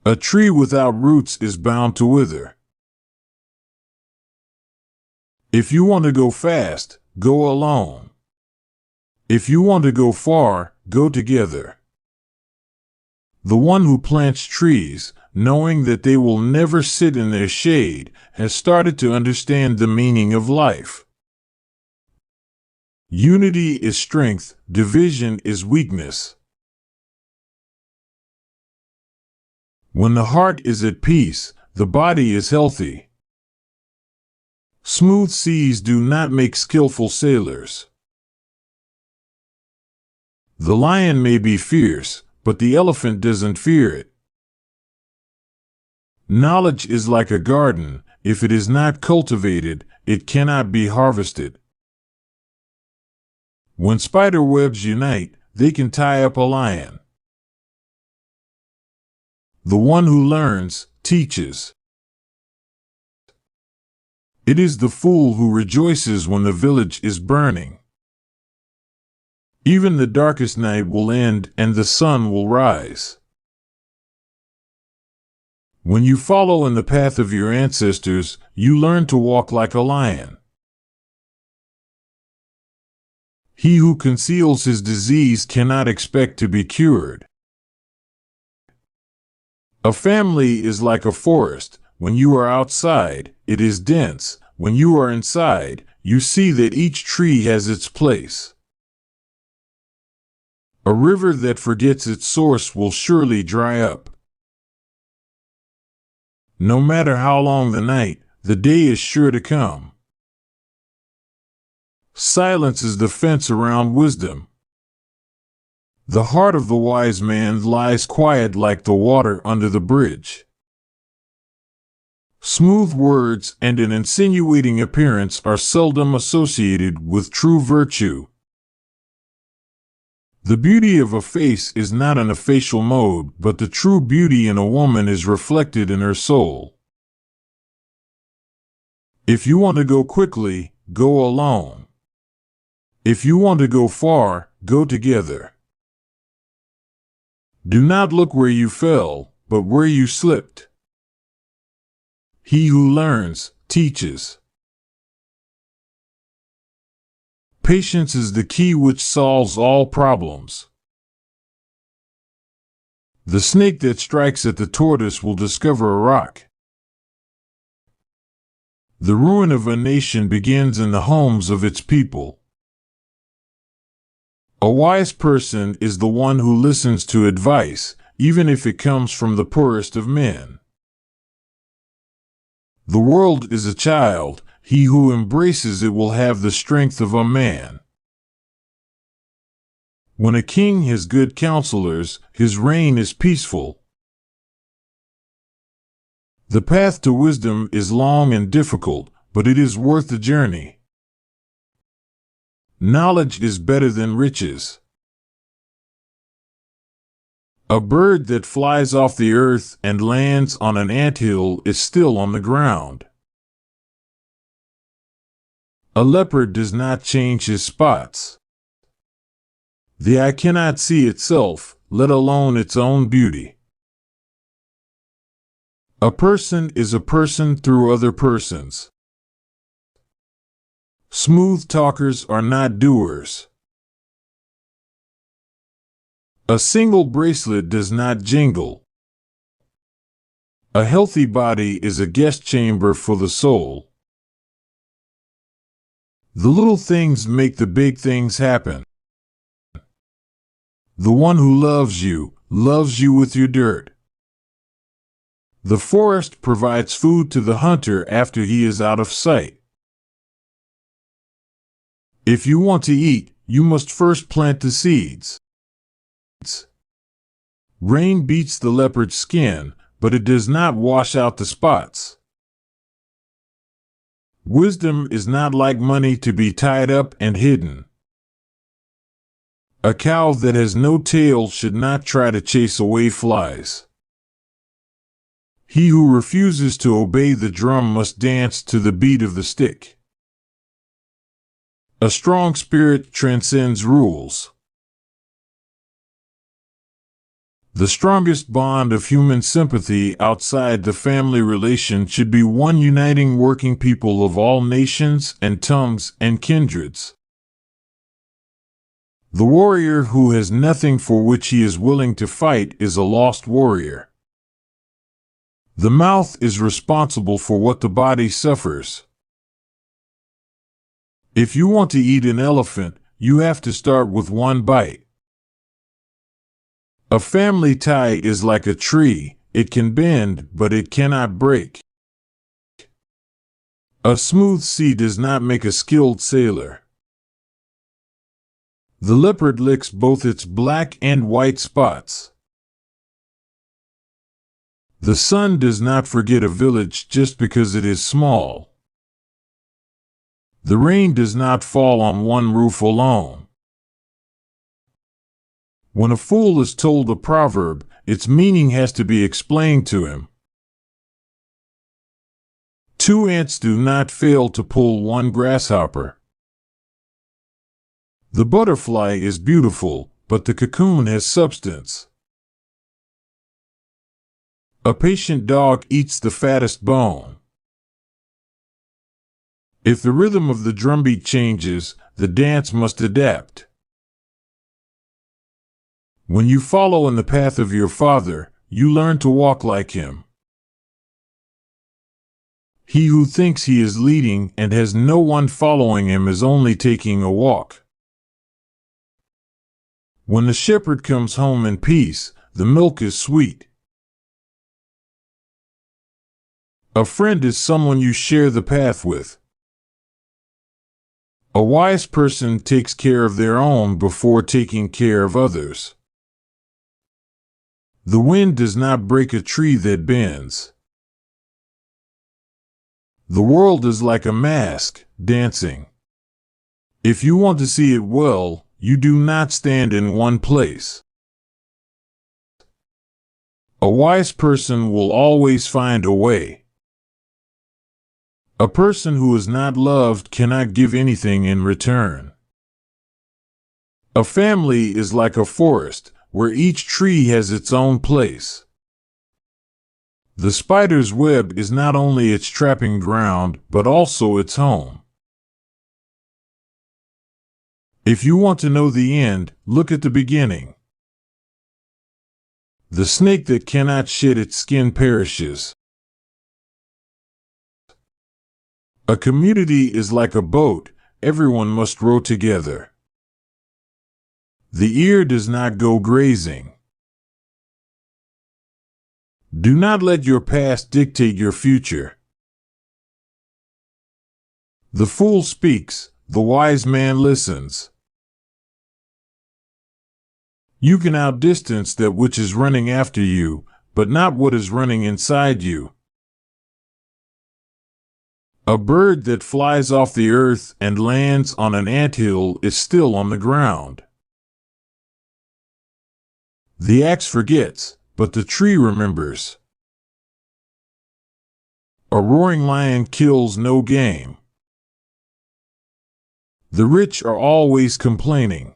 A tree without roots is bound to wither. If you want to go fast, go alone. If you want to go far, go together. The one who plants trees, knowing that they will never sit in their shade, has started to understand the meaning of life. Unity is strength, division is weakness. When the heart is at peace, the body is healthy. Smooth seas do not make skillful sailors. The lion may be fierce, but the elephant doesn't fear it. Knowledge is like a garden. If it is not cultivated, it cannot be harvested. When spider webs unite, they can tie up a lion. The one who learns, teaches. It is the fool who rejoices when the village is burning. Even the darkest night will end and the sun will rise. When you follow in the path of your ancestors, you learn to walk like a lion. He who conceals his disease cannot expect to be cured. A family is like a forest. When you are outside, it is dense. When you are inside, you see that each tree has its place. A river that forgets its source will surely dry up. No matter how long the night, the day is sure to come. Silence is the fence around wisdom. The heart of the wise man lies quiet like the water under the bridge. Smooth words and an insinuating appearance are seldom associated with true virtue. The beauty of a face is not in a facial mode, but the true beauty in a woman is reflected in her soul. If you want to go quickly, go alone. If you want to go far, go together. Do not look where you fell, but where you slipped. He who learns, teaches. Patience is the key which solves all problems. The snake that strikes at the tortoise will discover a rock. The ruin of a nation begins in the homes of its people. A wise person is the one who listens to advice, even if it comes from the poorest of men. The world is a child. He who embraces it will have the strength of a man. When a king has good counselors, his reign is peaceful. The path to wisdom is long and difficult, but it is worth the journey. Knowledge is better than riches. A bird that flies off the earth and lands on an anthill is still on the ground. A leopard does not change his spots. The eye cannot see itself, let alone its own beauty. A person is a person through other persons. Smooth talkers are not doers. A single bracelet does not jingle. A healthy body is a guest chamber for the soul. The little things make the big things happen. The one who loves you with your dirt. The forest provides food to the hunter after he is out of sight. If you want to eat, you must first plant the seeds. Rain beats the leopard's skin, but it does not wash out the spots. Wisdom is not like money to be tied up and hidden. A cow that has no tail should not try to chase away flies. He who refuses to obey the drum must dance to the beat of the stick. A strong spirit transcends rules. The strongest bond of human sympathy outside the family relation should be one uniting working people of all nations and tongues and kindreds. The warrior who has nothing for which he is willing to fight is a lost warrior. The mouth is responsible for what the body suffers. If you want to eat an elephant, you have to start with one bite. A family tie is like a tree. It can bend, but it cannot break. A smooth sea does not make a skilled sailor. The leopard licks both its black and white spots. The sun does not forget a village just because it is small. The rain does not fall on one roof alone. When a fool is told a proverb, its meaning has to be explained to him. Two ants do not fail to pull one grasshopper. The butterfly is beautiful, but the cocoon has substance. A patient dog eats the fattest bone. If the rhythm of the drumbeat changes, the dance must adapt. When you follow in the path of your father, you learn to walk like him. He who thinks he is leading and has no one following him is only taking a walk. When the shepherd comes home in peace, the milk is sweet. A friend is someone you share the path with. A wise person takes care of their own before taking care of others. The wind does not break a tree that bends. The world is like a mask, dancing. If you want to see it well, you do not stand in one place. A wise person will always find a way. A person who is not loved cannot give anything in return. A family is like a forest, where each tree has its own place. The spider's web is not only its trapping ground, but also its home. If you want to know the end, look at the beginning. The snake that cannot shed its skin perishes. A community is like a boat, everyone must row together. The ear does not go grazing. Do not let your past dictate your future. The fool speaks, the wise man listens. You can outdistance that which is running after you, but not what is running inside you. A bird that flies off the earth and lands on an anthill is still on the ground. The axe forgets, but the tree remembers. A roaring lion kills no game. The rich are always complaining.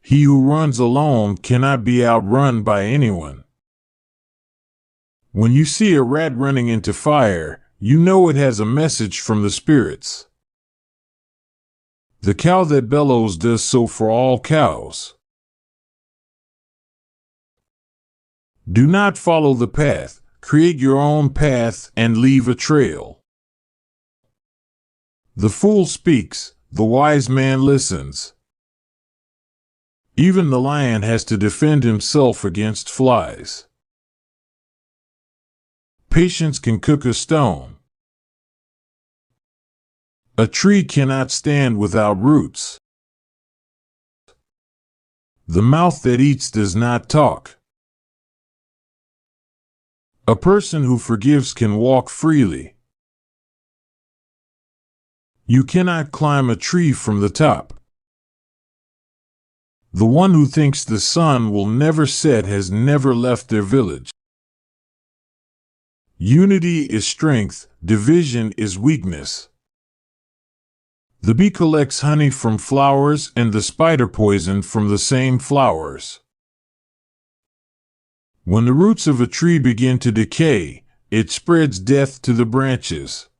He who runs alone cannot be outrun by anyone. When you see a rat running into fire, you know it has a message from the spirits. The cow that bellows does so for all cows. Do not follow the path, create your own path and leave a trail. The fool speaks, the wise man listens. Even the lion has to defend himself against flies. Patience can cook a stone. A tree cannot stand without roots. The mouth that eats does not talk. A person who forgives can walk freely. You cannot climb a tree from the top. The one who thinks the sun will never set has never left their village. Unity is strength, division is weakness. The bee collects honey from flowers and the spider poison from the same flowers. When the roots of a tree begin to decay, it spreads death to the branches.